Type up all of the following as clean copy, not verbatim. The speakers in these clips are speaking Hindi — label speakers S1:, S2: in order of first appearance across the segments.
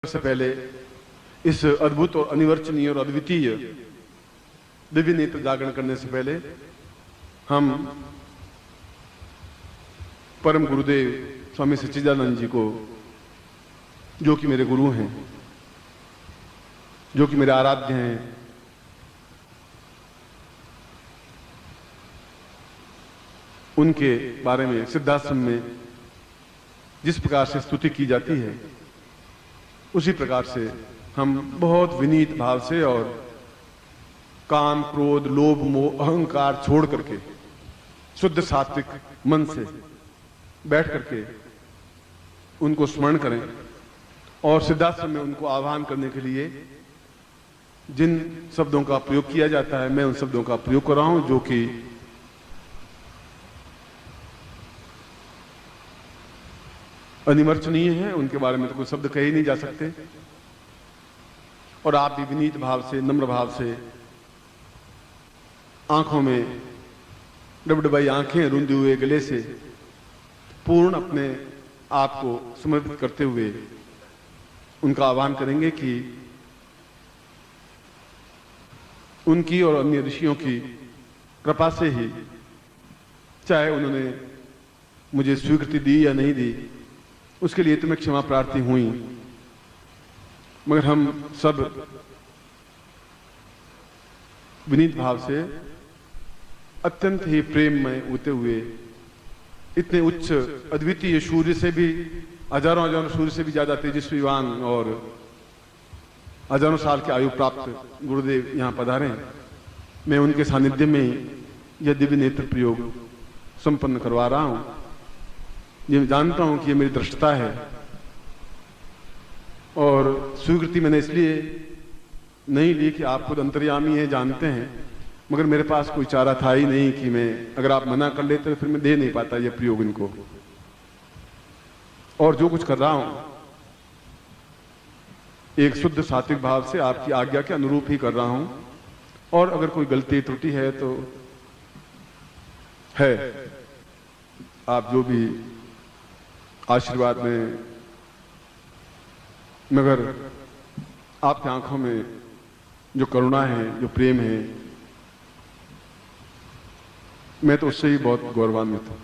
S1: से पहले इस अद्भुत और अनिवर्चनीय और अद्वितीय दिव्य नेत्र जागरण करने से पहले हम परम गुरुदेव स्वामी सच्चिदानंद जी को, जो कि मेरे गुरु हैं, जो कि मेरे आराध्य हैं, उनके बारे में सिद्धाश्रम में जिस प्रकार से स्तुति की जाती है, उसी प्रकार से हम बहुत विनीत भाव से और काम, क्रोध, लोभ, मोह, अहंकार छोड़ करके शुद्ध सात्विक मन से बैठ करके उनको स्मरण करें और सिद्धाश्रम में उनको आह्वान करने के लिए जिन शब्दों का प्रयोग किया जाता है, मैं उन शब्दों का प्रयोग कर रहा हूं, जो कि अनिवर्चनीय है। उनके बारे में तो कोई शब्द कहे ही नहीं जा सकते। और आप भी विनीत भाव से, नम्र भाव से, आंखों में डबडबाई आंखें, रुंधे हुए गले से पूर्ण अपने आप को समर्पित करते हुए उनका आह्वान करेंगे कि उनकी और अन्य ऋषियों की कृपा से ही, चाहे उन्होंने मुझे स्वीकृति दी या नहीं दी, उसके लिए तो मैं क्षमा प्रार्थी हुई, मगर हम सब विनीत भाव से अत्यंत ही प्रेम में होते हुए इतने उच्च अद्वितीय सूर्य से भी, हजारों हजारों सूर्य से भी ज्यादा तेजस्वीवान और हजारों साल की आयु प्राप्त गुरुदेव यहाँ पधारे हैं। मैं उनके सानिध्य में यह दिव्य नेत्र प्रयोग संपन्न करवा रहा हूं। ये जानता हूं कि ये मेरी दृष्टता है और स्वीकृति मैंने इसलिए नहीं ली कि आप खुद अंतर्यामी हैं, जानते हैं, मगर मेरे पास कोई चारा था ही नहीं कि मैं, अगर आप मना कर लेते तो फिर मैं दे नहीं पाता ये प्रयोग इनको। और जो कुछ कर रहा हूं एक शुद्ध सात्विक भाव से आपकी आज्ञा के अनुरूप ही कर रहा हूं, और अगर कोई गलती त्रुटि है तो है, आप जो भी आशीर्वाद में, मगर आपकी आंखों में जो करुणा है, जो प्रेम है, मैं तो उससे ही बहुत गौरवान्वित हूं।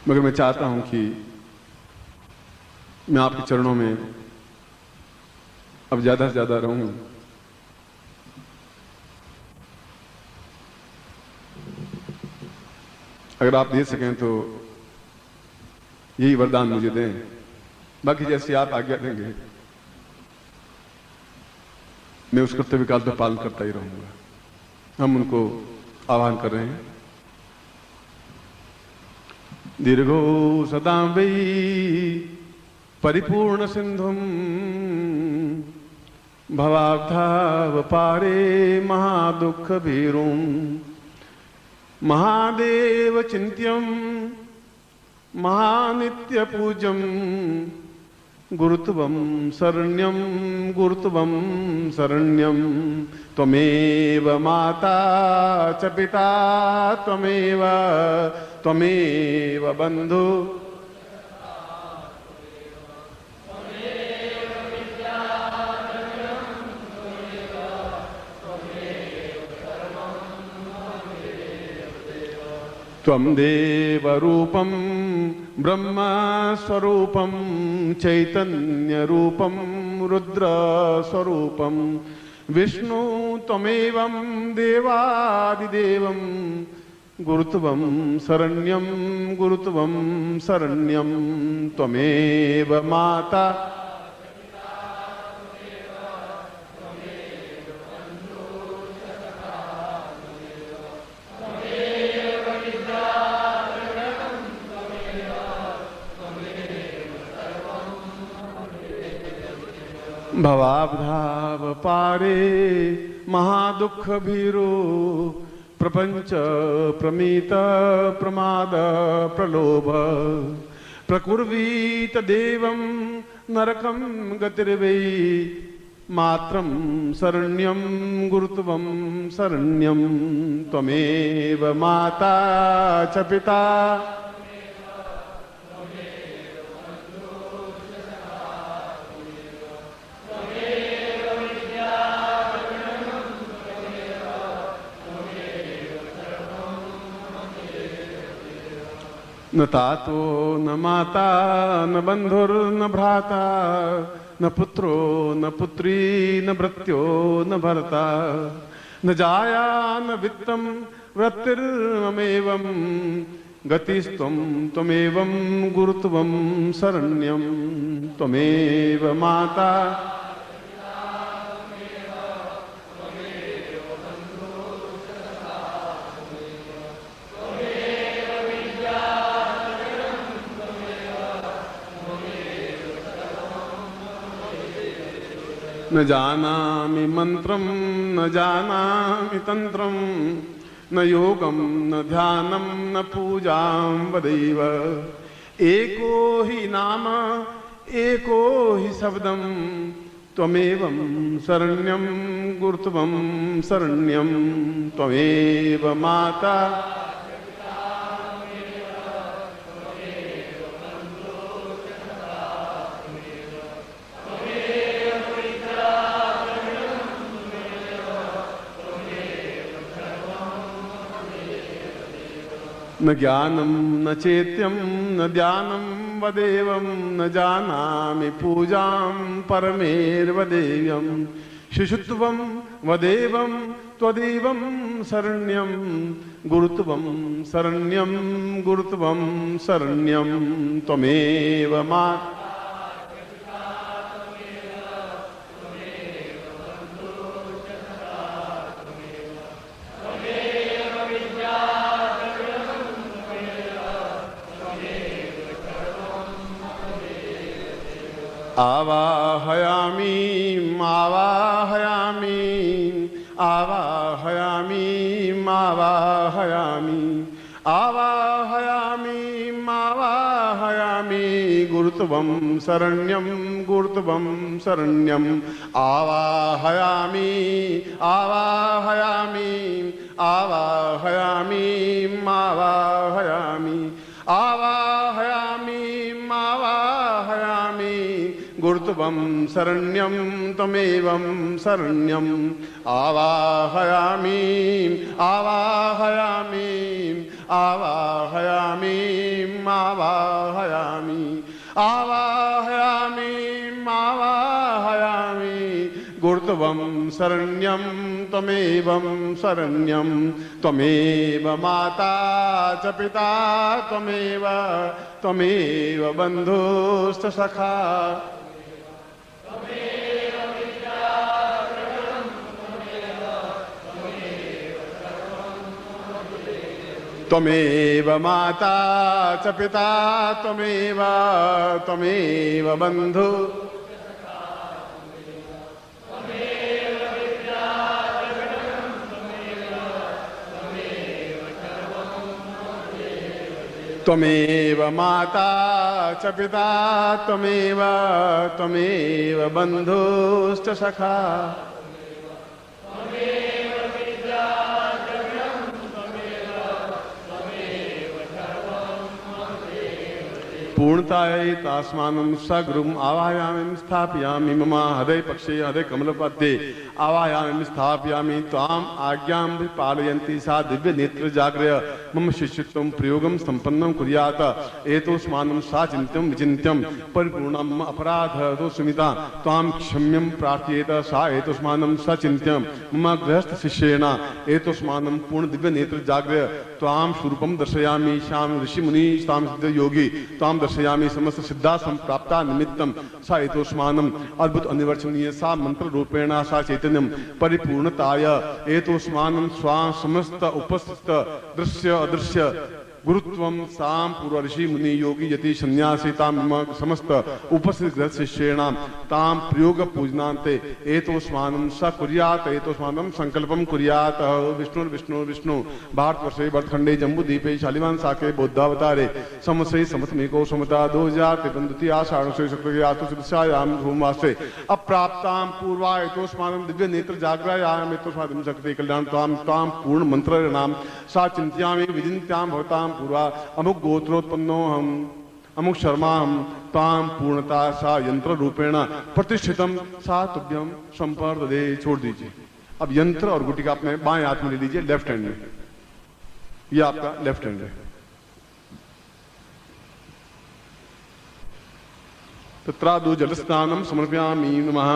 S1: मगर मैं चाहता हूं कि मैं आपके चरणों में अब ज्यादा से ज्यादा रहूं। अगर आप दे सकें तो यही वरदान मुझे दें, बाकी जैसे आप आज्ञा देंगे मैं उस कर्तव्य काल पर पालन करता ही रहूंगा। हम उनको आह्वान कर रहे हैं। दीर्घो सदा वै परिपूर्ण सिंधुम भवाब्धाव पारे महादुख भीरुम महादेव चिंत्यम महानित्य पूजम गुरुत्वम शरण्यम गुरुत्वम शरण्यम त्वमेव माता च पिता त्वमेव बंधु त्वं देव रूपं ब्रह्म स्वरूपं चैतन्य रूपं रुद्र स्वरूपं विष्णु त्वमेवं देवादिदेवं गुरुत्वं शरण्यं गुरुत्वं शरण्यं त्वमेव माता भवाब्धाव पारे महादुख भीरो प्रपंच प्रमीत प्रमाद प्रलोभ प्रकुर्वीत देवं नरकं गतिर्वै मात्रं शरण्यं गुरुत्वं शरण्यं त्वमेव माता च पिता न तातो न माता न बंधुर्न भ्राता न पुत्रो न पुत्री न भृत्यो न भर्ता न जाया न वित्तं वृत्तिर्ममेवं गतिस्त्वं त्वमेवं गुरुत्वं शरण्यं त्वमेव माता न जानामि मंत्रं न जानामि तंत्रं न योगं न ध्यानं न पूजां वदैव एको हि नाम एको हि शब्दं त्वमेवं शरण्यं गुरुत्वं शरण्यं त्वमेव माता न ज्ञानं न चेत्यं न ध्यानं वदेवं न जानामि पूजां परमेर्वदेयं शिशुत्वं वदेवं त्वदेवं शरण्यं गुरुत्वं शरण्यं गुरुत्वं शरण्यं त्वमेव माता आवाहयामि आवाहयामि आवाहयामि आवाहयामि आवाहयामि आवाहयामि गुरुत्वं शरण्यं गुरुत्वं शरण्यं आवाहयामि आवाहयामि आवाहयामि आवाहयामि आवाहयामि आवाहयामि गुरुत्वं शरण्यं त्वमेवं शरण्यं आवाहयामि आवाहयामि आवाहयामि आवाहयामि आवाहयामि आवाहयामि गुरुत्वं शरण्यं त्वमेवं शरण्यं त्वमेव माता च पिता त्वमेव त्वमेव बन्धुश्च सखा त्वमेव माता च पिता त्वमेव त्वमेव बन्धु त्वमेव माता च पिता त्वमेव त्वमेव बन्धुश्च सखा पूर्णतायै तास्मानं सगुरुम् आवाहयामि स्थापयामि मम हृदय पक्षे हृदय कमलपद्ये आवाहयामि स्थापयामि त्वाम् आज्ञां पालयन्ति सा दिव्य नेत्र जागृय मम शिष्यत्वं प्रयोगं सम्पन्नं कुर्यात् एतोस्मानं सा चिन्त्यं विचिन्त्यं परिपूर्णं मम अपराधो सुमिता त्वां क्षम्यं प्रार्थयेत सा एतोस्मानं सा चिन्त्यं मम गृहस्थ शिष्येण एतोस्मानं पूर्ण दिव्य नेत्र जागृय त्वां स्वरूपं दर्शयामि श्याम ऋषि मुनि तां सिद्ध योगी त्वां दर्शयामि समस्त सिद्धा संप्राप्ता निमित्तं सा एतोस्मानम् अद्भुत अनिवर्चनीय सा मंत्र रूपेण सा चैतन्यं परिपूर्णताय एतोस्मानं स्वा समस्त उपस्थित दृश्य अदृश्य गुरुत्वं साम पूर्व ऋषि मुनि योगी यति सन्यासी ताम समस्त उपस्थित ग्रह शिष्येणां ताम प्रयोग पूजनान्ते एतोस्मानं स कुर्यात् एतोस्मानं संकल्पं कुर्यात् विष्णु विष्णु विष्णु भारतवर्षे भरतखंडे जम्बूद्वीपे शालिवाहन शाके बौद्धावतारे समसै समतमेको समता 2000 आषाढ़ शुक्ल आतुषायां धूमवासे अप्राप्तां पूर्वा एतोस्मानं दिव्य नेत्र जागरायाम एतोस्मानं शक्ति कल्याण ताम ताम पूर्ण मंत्र नाम सा चिंत्यामि विचिन्त्यां भवतां पूर्वा अमुक गोत्रोत्पन्नो हम अमुक शर्मा हम ताम पूर्णता सा यंत्र रूपेण प्रतिष्ठितम सा तुभ्यम संपर्दे। छोड़ दीजिए। अब यंत्र और गुटिका अपने बाएं हाथ में ले लीजिए, लेफ्ट हैंड में। ये आपका लेफ्ट हैंड है। तत्रादो जलस्नानं समर्पयामि नमः।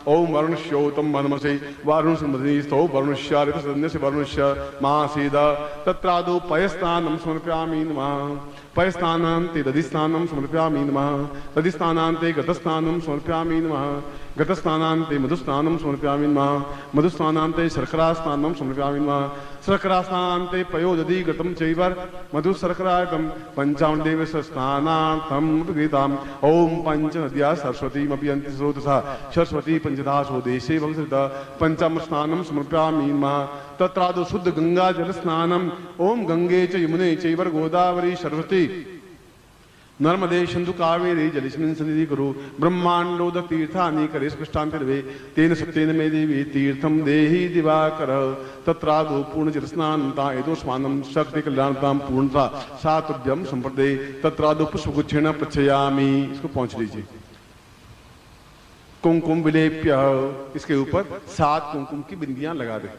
S1: ओम वरुणस्योतं वनमसे वारुणसमधिस्थो वरुणस्यारितसदन्यस्य वरुणस्य मासीद। तत्रादो पयस्नानं समर्पयामि नमः। पयस्नानान्ते दधिस्नानं समर्पयामि नमः। दधिस्नानान्ते गतस्नानं समर्पयामि नमः। गतस्नानान्ते मधुस्नानं समर्पयामि नमः। मधुस्नानान्ते शर्करास्नानं समर्पयामि नमः। शर्करास्नानान्ते पयोदधि गतं चैव मधुशर्करायतं पञ्चामृतेव स्नानार्थं गृहीताम्। ओम पंचनद्या सरस्वतीमपि यन्ति स्रोतसा सरस्वती पंचदासो देशे भवसृता पंचामृतस्नानं समर्पयामि नमः। तत्रादो शुद्ध गंगा जल स्नानम। ओम गंगे च यमुने चैव गोदावरी सरस्वती नर्मदे सिंधु कावेरी जलेस्मिन् सन्निधि कुरु। ब्रह्मांडोदक तीर्थानि करे स्पष्टांतर्वे तेन सत्येन मे देवी तीर्थम देहि दिवाकर। तत्रादो पूर्ण जल स्नानता एतोस्मानं शक्ति कल्याणतां पूर्णता सातभ्यम संप्रदे। तत्रादो पुष्पगुच्छेन प्रच्छयामि। इसको पहुंच लीजिए। कुमकुम विलेप्य, इसके ऊपर 7 कुमकुम की बिंदियां लगा दे।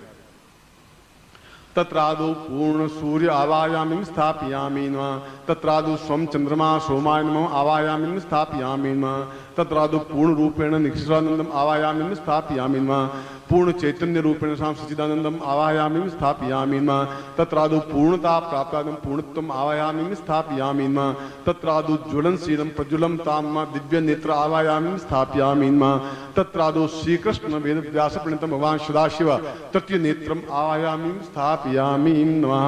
S1: तत्रादो पूर्ण सूर्य आवायामिं स्थापयामि नमः। तत्रादो स्वं चंद्रमा सोमाय नमः आवायामिं स्थापयामि नमः। तत्रादो पूर्ण रूपेण निक्षिरानंदम आवायामिं स्थापयामि नमः। पूर्ण चैतन्य रूपेण साम सच्चिदानंदम आवायामिं स्थापयामि नमः। तत्रादो पूर्णता प्राप्तादं पूर्णत्वम आवायामिं स्थापयामि नमः। तत्रादो ज्वलनशीलं प्रज्वलं ताम दिव्य नेत्र आवायामिं स्थापयामि नमः। तत्रादो श्रीकृष्ण वेद व्यास प्रणीतम भगवान सदाशिव तृतीय नेत्रम आवायामिं स्थापयामि नमः।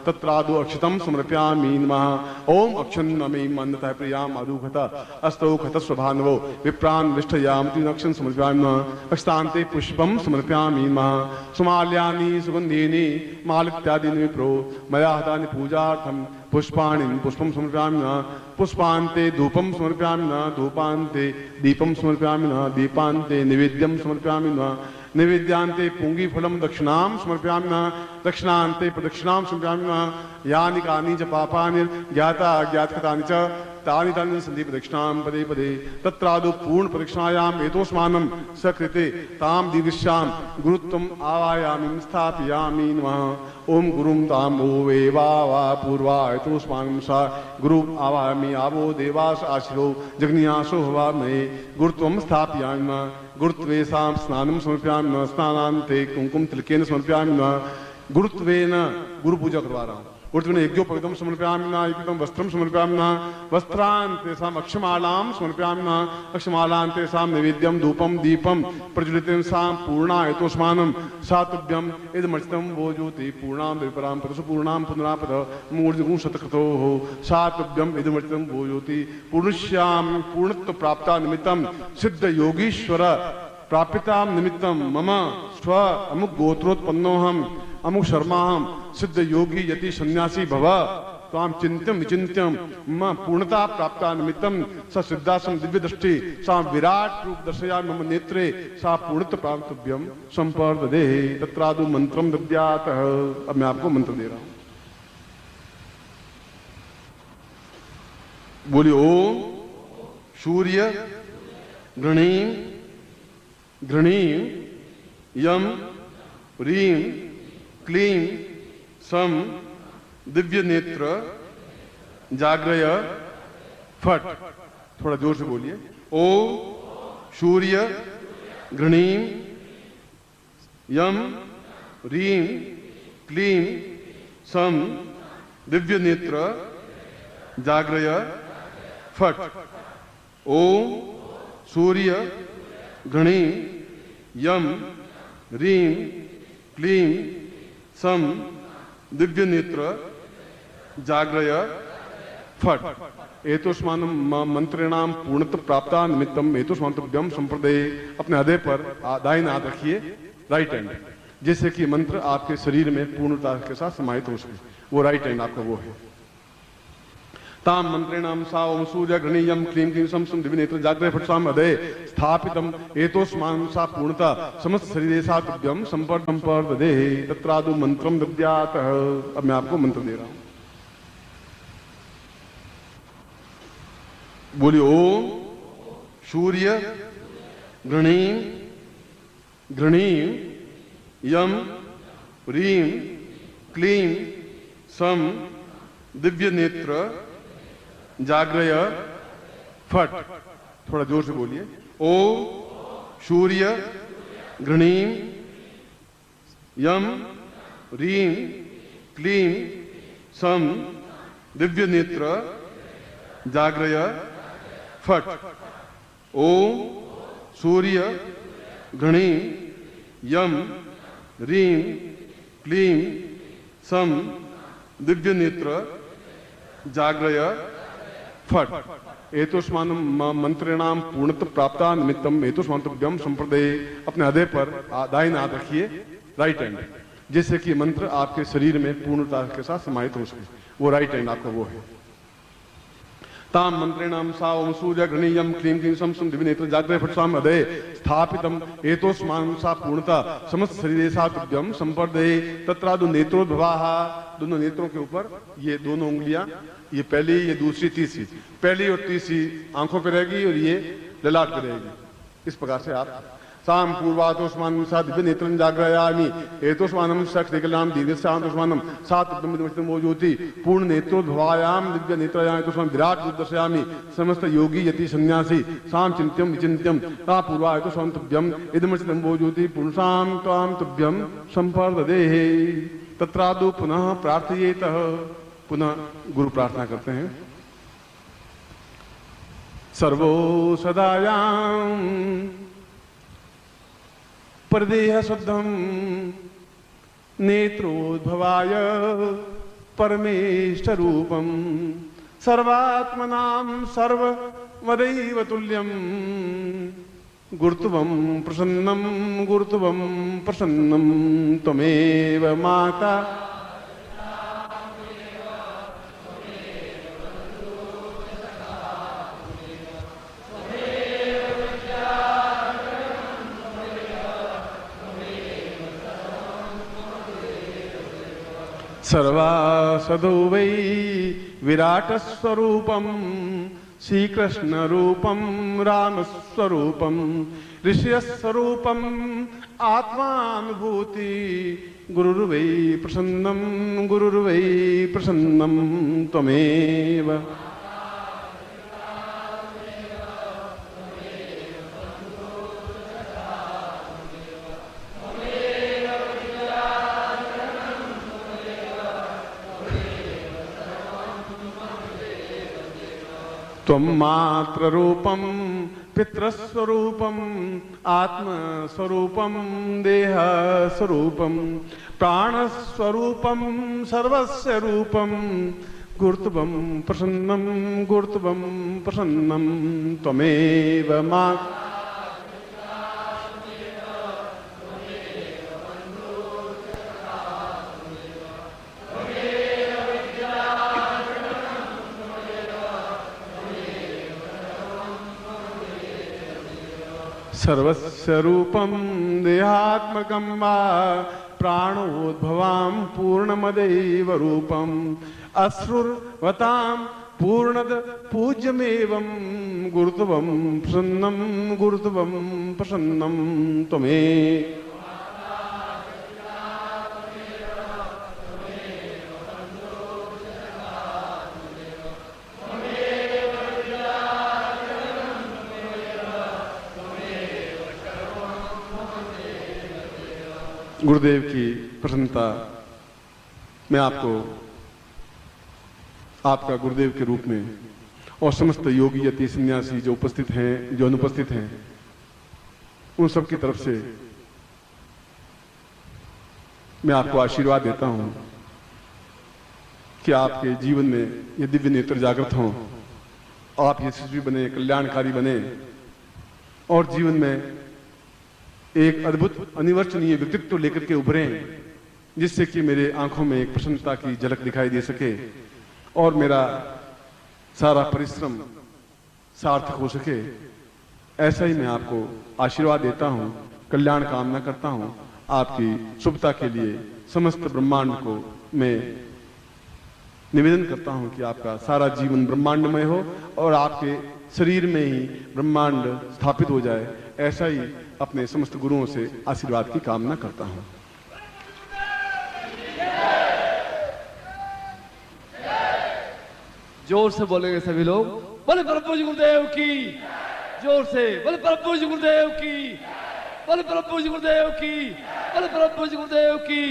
S1: तत्रादो अक्षतं समर्पयामि नमः। ओम अक्षन्नमे मन्नतः प्रियाम अदुघता अस्तौ खतस्वभानवो विप्रान् विष्ठयाम तीनक्षं समर्पयामि नमः। अक्षतान्ते पुष्पं समर्पयामि नमः। सुमाल्यानि सुगन्धीनि मालित्यादीनि विप्रो मया हतानि पूजार्थं पुष्पाणि पुष्पं समर्पयामि नमः। पुष्पान्ते धूपं समर्पयामि नमः। धूपान्ते दीपं समर्पयामि नमः। दीपान्ते निवेद्यं समर्पयामि नमः। निवेद्यान्ते पुंगी फलम दक्षिणां समर्पयामि नमः। दक्षिणान्ते प्रदक्षिणां समर्पयामि नमः। यानि कानि च पापानि ज्ञाता अज्ञातकृतानि च तानि तानि सन्ति प्रदक्षिणां पदे पदे। तत्रादो पूर्ण प्रदक्षिणायाम् एतोस्मानं सकृते तां दीर्घश्यां गुरुत्वम् आवायामिं स्थापयामि नमः। ओम गुरुं तां वो वेवा पूर्वा एतोस्मानं सा गुरु आवायामि आवो देवास आशिरो जग्नियासो हवामहे गुरुत्वं स्थापयामि नमः। गुरुत्वेषां स्नानं समर्पयामि नमः। स्नानान्ते कुंकुम तिलकेन समर्पयामि नमः। गुरुत्वेन गुरु पूजा करवा रहा हूँ। गुरुत्वेन यज्ञोपवीतं समर्पयामि नमः। यज्ञोपवीतं वस्त्रं समर्पयामि नमः। वस्त्रान्तेषाम् अक्षमालां समर्पयामि नमः। अक्षमालान्तेषां नैवेद्यं धूपं दीपं प्रज्वलितेषां पूर्णा एतोस्मानं सातभ्यम् इदमर्चितं वो ज्योति पूर्णां विपरां पदसु पूर्णां पुनरापद मूर्धगुं शतकृतोः सातभ्यम् इदमर्चितं वो ज्योति पूर्णस्यां पूर्णत्व प्राप्ता निमित्तं सिद्ध योगीश्वर प्रापितां निमित्तं मम स्व अमुक गोत्रोत्पन्नोऽहम् अमुक शर्माहम सिद्ध योगी यति सन्यासी भव ताम चिंत्यम विचिंत्यम मम पूर्णता प्राप्ता निमित्तम स सिद्धासम दिव्य दृष्टि सा विराट रूप दर्शया मम नेत्रे सा पूर्णत्व प्राप्तव्यम संपर्ददे। तत्रादो मंत्रम दद्यात्। अब मैं आपको मंत्र दे रहा हूं। बोलिए ओम सूर्य गृणीं गृणीं यम ह्रीं क्लीं सम दिव्य नेत्र जाग्रय फट। थोड़ा जोर से बोलिए। ओम सूर्य गृणीं यम ह्रीं क्लीं सम दिव्य नेत्र जाग्रय फट। ओम सूर्य गृणीं यम ह्रीं क्लीं सम दिव्य नेत्र जाग्रय फट। एतोस्मानं मंत्रेणाम पूर्णत्व प्राप्ता निमित्तम एतोस्मान्तव्यम संप्रदे। अपने हृदय पर दाहिना हाथ रखिए, राइट हैंड, जैसे कि मंत्र आपके शरीर में पूर्णता के साथ समाहित हो सके। वो राइट हैंड आपका वो है। ताम मंत्रेणाम सा ओम सूर्य गृणीयम क्लीं क्लीं सम सम दिव्य नेत्र जाग्रय फट साम हृदय स्थापितम एतोस्मानं सा पूर्णता समस्त शरीरे सातभ्यम संपर्ददे। तत्रादो मंत्रम दद्यात्। अब मैं आपको मंत्र दे रहा हूं। बोलिए ओम सूर्य गृणीं गृणीं यम ह्रीं क्लीं सम दिव्य नेत्र जाग्रय फट। थोड़ा जोर से बोलिए। ओ सूर्य गृणीम यम रीम क्लीम सम दिव्य नेत्र जाग्रय फट। ओम सूर्य गृणीम यम रीम क्लीम सम दिव्य नेत्र जाग्रय फट। एतोस्मानम मंत्रिणाम पूर्णत प्राप्ता निमित्तम एतोस्मांतव्यम संप्रदय। अपने हृदय पर दाहिना हाथ रखिए, राइट हैंड, जिससे कि मंत्र आपके शरीर में पूर्णता के साथ समाहित हो सके। वो राइट हैंड आपका वो है। ताम मंत्रिणाम सा ओम सूर्य गृणीयम क्लीम क्लीम सम सम दिव्य नेत्र जाग्रय फट साम हृदय स्थापितम एतोस्मानं सा पूर्णता समस्त शरीरे सा तुभ्यम संप्रदय। तत्रादु नेत्रोद्भवाः। दोनों नेत्रों के ऊपर ये दोनों उंगलियां, ये पहली, ये दूसरी, तीसरी, पहली और तीसरी आंखों पे रहेगी और ये ललाट पे रहेगी। इस प्रकार से आप साम पूर्वातोस्मानं सा दिव्य नेत्रं जाग्रयामि एतोस्मानं सक्षिकलाम दीर्घस्यान्तोस्मानं सा तत्त्वमिदमो ज्योति पूर्ण नेत्रोद्भवायाम दिव्य नेत्रयाम एतोस्मानं विराट रूप दर्शयामि समस्त योगी यति सन्यासी साम चिन्त्यं विचिन्त्यं ता पूर्वा एतोस्मानं तुभ्यं इदमो ज्योति पुंसां त्वां तुभ्यं संपर्ददेहि। तत्रादु पुनः प्रार्थयेतः। पुनः गुरु प्रार्थना करते हैं। सर्वो सदायां परदेह शुद्धं नेत्रोद्भवाय परमेष्ठरूपं सर्वात्मनां सर्ववदैव तुल्यं गुरुत्वं प्रसन्नं गुरुत्वं प्रसन्नं त्वमेव माता सर्वासदो वै विराट स्वरूपम श्रीकृष्ण रूपम राम स्वरूपम ऋषि स्वरूपम आत्मानुभूति गुरुर्वै प्रसन्नम गुरुर्वै प्रसन्नम त्वमेव। त्वं मात्र रूपं पितृस्वरूपं आत्मस्वरूपं देहस्वरूपं प्राणस्वरूपं सर्वस्य रूपं गुरुत्वं प्रसन्नं गुरुत्वं प्रसन्नं त्वमेव मा। सर्वस्य रूपं देहात्मकं वा प्राणोद्भवां पूर्णमदैव रूपम् अश्रुर्वतां पूर्णद पूज्यमेवं गुरुत्वं प्रसन्नं गुरुत्वं प्रसन्नं त्वमेव। गुरुदेव की प्रसन्नता मैं आपको आपका गुरुदेव के रूप में और समस्त योगी यति सन्यासी जो उपस्थित हैं, जो अनुपस्थित हैं, उन सब की तरफ से मैं आपको आशीर्वाद देता हूं कि आपके जीवन में ये दिव्य नेत्र जागृत हों, आप यशस्वी बने, कल्याणकारी बने और जीवन में एक अद्भुत अनिवर्चनीय व्यक्तित्व लेकर के उभरे, जिससे कि मेरे आंखों में एक प्रसन्नता की झलक दिखाई दे सके और मेरा सारा परिश्रम सार्थक हो सके। ऐसा ही मैं आपको आशीर्वाद देता हूं, कल्याण कामना करता हूं। आपकी शुभता के लिए समस्त ब्रह्मांड को मैं निवेदन करता हूं कि आपका सारा जीवन ब्रह्मांडमय हो और आपके शरीर में ही ब्रह्मांड स्थापित हो जाए। ऐसा ही अपने समस्त गुरुओं से आशीर्वाद की कामना करता हूं।
S2: जोर से बोलेंगे सभी लोग, बोले परम पूज्य गुरुदेव की जोर से बोले प्रभु जी गुरुदेव की, बोले प्रभु जी गुरुदेव की, बोले प्रभु जी गुरुदेव की,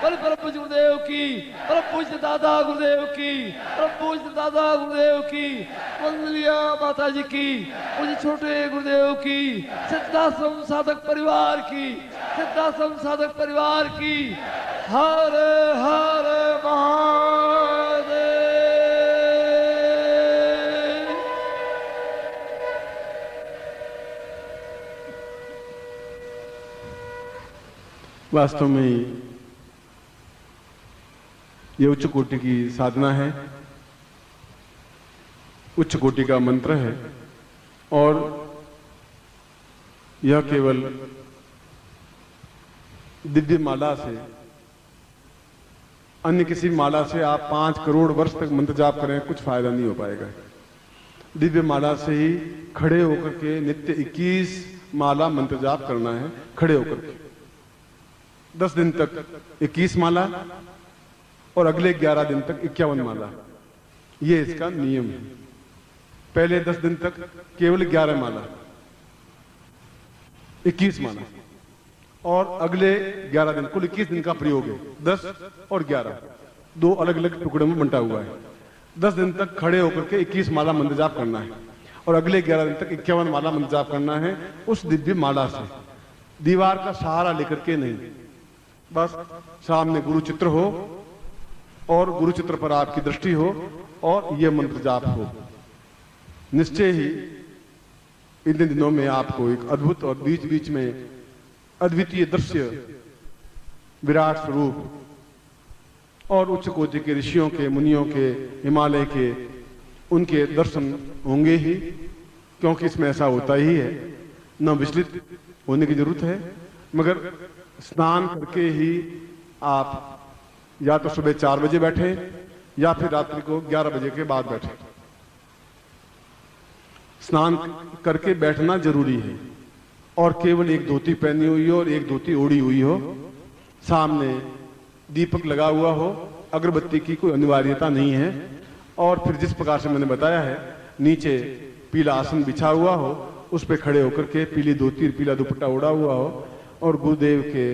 S2: बोले प्रभु जी गुरुदेव की, प्रभु जी दादा गुरुदेव की, प्रभु जी दादा गुरुदेव की, वंदलिया माता जी की, मुझे छोटे गुरुदेव की, सिद्धाश्रम साधक परिवार की, सिद्धाश्रम साधक परिवार की। हर हर महादेव।
S1: वास्तव में ये उच्च कोटि की साधना है, उच्च कोटि का मंत्र है और यह केवल दिव्य माला से, अन्य किसी माला से आप 5 करोड़ वर्ष तक मंत्र जाप करें कुछ फायदा नहीं हो पाएगा। दिव्य माला से ही खड़े होकर के नित्य 21 माला मंत्र जाप करना है, खड़े होकर के 10 दिन तक 21 माला और अगले 11 दिन तक 51 माला, ये इसका नियम है। पहले 10 दिन तक केवल 11 माला, 21 माला और अगले 11 दिन, कुल 21 दिन का प्रयोग है। 10 और 11 दो अलग अलग टुकड़ों में बंटा हुआ है। 10 दिन तक खड़े होकर के 21 माला मंत्र जाप करना है और अगले 11 दिन तक 51 माला मंत्र जाप करना है उस दिव्य माला से। दीवार का सहारा लेकर के नहीं, बस सामने गुरु चित्र हो और गुरु चित्र पर आपकी दृष्टि हो और यह मंत्र जाप हो। निश्चय ही इन दिनों में आपको एक अद्भुत और बीच बीच में अद्वितीय दृश्य, विराट स्वरूप और उच्च कोटि के ऋषियों के, मुनियों के, हिमालय के, उनके दर्शन होंगे ही, क्योंकि इसमें ऐसा होता ही है। न विचलित होने की जरूरत है, मगर स्नान करके ही आप या तो सुबह 4 बजे बैठे या फिर रात्रि को 11 बजे के बाद बैठे। स्नान करके बैठना जरूरी है और केवल एक धोती पहनी हुई हो और एक धोती ओढ़ी हुई हो, सामने दीपक लगा हुआ हो, अगरबत्ती की कोई अनिवार्यता नहीं है। और फिर जिस प्रकार से मैंने बताया है, नीचे पीला आसन बिछा हुआ हो, उस पर खड़े होकर के पीली धोती, पीला दुपट्टा ओढ़ा हुआ हो और गुरुदेव के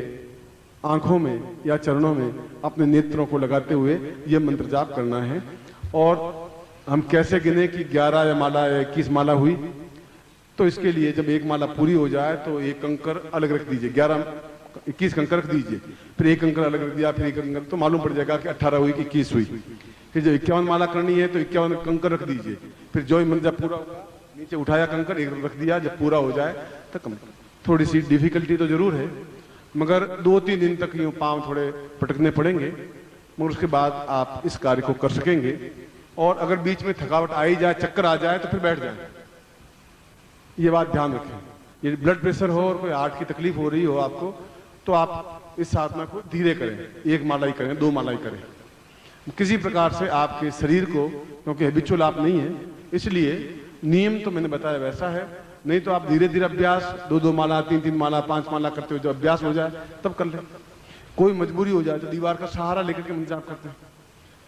S1: आंखों में या चरणों में अपने नेत्रों को लगाते हुए यह मंत्र जाप करना है। और हम कैसे गिने कि 11 माला या 21 माला हुई, तो इसके लिए जब एक माला पूरी हो जाए तो एक कंकर अलग रख दीजिए। 21 कंकर रख दीजिए, फिर एक कंकर अलग रख दिया, फिर एक कंकर, तो मालूम पड़ जाएगा कि 18 हुई कि 21 हुई। फिर जब 51 माला करनी है तो 51 कंकर रख दीजिए। फिर जो मंत्र जब पूरा होगा नीचे उठाया कंकर, एक रख दिया, जब पूरा हो जाए तो कम। थोड़ी सी डिफिकल्टी तो जरूर है, मगर 2-3 दिन तक यूं पांव थोड़े पटकने पड़ेंगे, मगर उसके बाद आप इस कार्य को कर सकेंगे। और अगर बीच में थकावट आ ही जाए, चक्कर आ जाए, तो फिर बैठ जाए। ये बात ध्यान रखें। ये ब्लड प्रेशर हो और कोई हार्ट की तकलीफ हो रही हो आपको, तो आप इस साधना को धीरे करें, 1 माला ही करें, 2 माला ही करें। किसी प्रकार से आपके शरीर को, क्योंकि हैबिचुअल आप नहीं है, इसलिए नियम तो मैंने बताया वैसा है। नहीं तो आप धीरे धीरे अभ्यास 2-2 माला, 3-3 माला, 5 माला करते हुए जब अभ्यास हो जाए तब कर ले। कोई मजबूरी हो जाए तो दीवार का सहारा लेकर के मंत्र जाप करते हैं।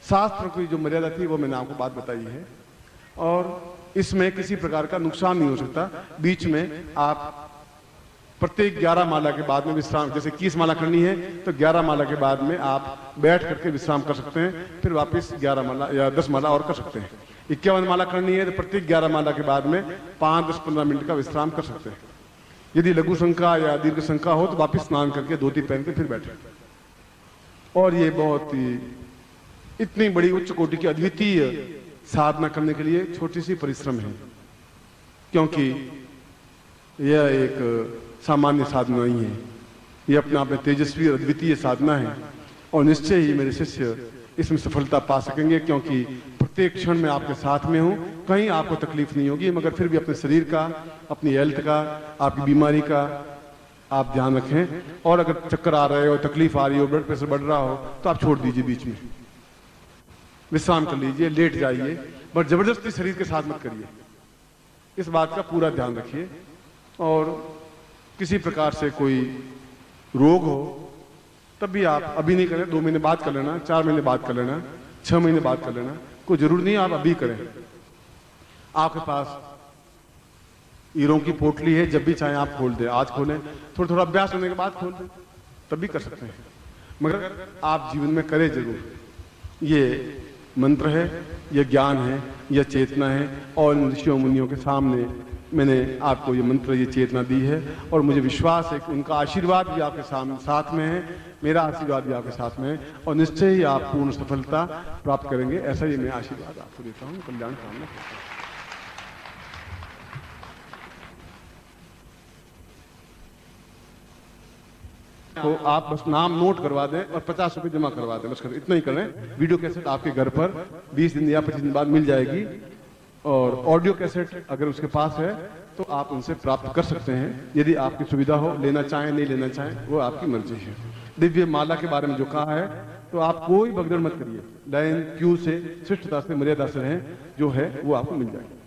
S1: शास्त्र की जो मर्यादा थी वो मैंने आपको बात बताई है और इसमें किसी प्रकार का नुकसान नहीं हो सकता। बीच में आप प्रत्येक 11 माला के बाद में विश्राम, जैसे 21 माला करनी है तो 11 माला के बाद में आप बैठ करके विश्राम कर सकते हैं, फिर वापस 11 माला या 10 माला और कर सकते हैं। 51 माला करनी है तो प्रत्येक 11 माला के बाद में 5-10-15 मिनट का विश्राम कर सकते हैं। यदि लघु शंका या दीर्घ शंका हो तो वापस स्नान करके धोती पहन के फिर बैठे। और ये बहुत ही इतनी बड़ी उच्च कोटि की अद्वितीय साधना करने के लिए छोटी सी परिश्रम है, क्योंकि यह एक सामान्य साधना नहीं है, यह अपने आप में तेजस्वी और अद्वितीय साधना है। और निश्चय ही मेरे शिष्य इसमें सफलता पा सकेंगे, क्योंकि प्रत्येक क्षण में आपके साथ में हूं। कहीं आपको तकलीफ नहीं होगी, मगर फिर भी अपने शरीर का, अपनी हेल्थ का, आपकी बीमारी का आप ध्यान रखें। और अगर चक्कर आ रहे हो, तकलीफ आ रही हो, ब्लड प्रेशर बढ़ रहा हो, तो आप छोड़ दीजिए, बीच में विश्राम कर लीजिए, लेट जाइए, बट जबरदस्ती शरीर के साथ मत करिए। इस बात का पूरा ध्यान रखिए। और किसी प्रकार से कोई रोग हो तब भी आप अभी नहीं करें, 2 महीने बाद कर लेना, 4 महीने बाद कर लेना, 6 महीने बाद कर लेना, कोई जरूर नहीं आप अभी करें। आपके पास हीरों की पोटली है, जब भी चाहे आप खोल दें, आज खोलें, थोड़ा थोड़ा अभ्यास होने के बाद खोल दें, तब भी कर सकते हैं, मगर आप जीवन में करें जरूर। ये मंत्र है, ये ज्ञान है, यह चेतना है, और ऋषियों मुनियों के सामने मैंने आपको ये मंत्र, ये चेतना दी है, और मुझे विश्वास है कि उनका आशीर्वाद भी आपके साथ में है, मेरा आशीर्वाद भी आपके साथ में है, और निश्चय ही आप पूर्ण सफलता प्राप्त करेंगे। ऐसा ही मैं आशीर्वाद आपको देता हूँ। कल्याण कामना करता हूँ। तो आप बस नाम नोट करवा दें और 50 रुपये जमा करवा दें, बस इतना ही करें। वीडियो कैसेट आपके घर पर 20 दिन या 25 दिन बाद मिल जाएगी, और ऑडियो कैसेट अगर उसके पास है तो आप उनसे प्राप्त कर सकते हैं, यदि आपकी सुविधा हो। लेना चाहें नहीं लेना चाहें वो आपकी मर्जी है। दिव्य माला के बारे में जो कहा है, तो आप कोई भगदड़ मत करिए, लाइन क्यू से, शिष्टता से, मर्यादा से रहें, जो है वो आपको मिल जाएगी।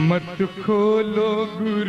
S3: मत खोलो गुरु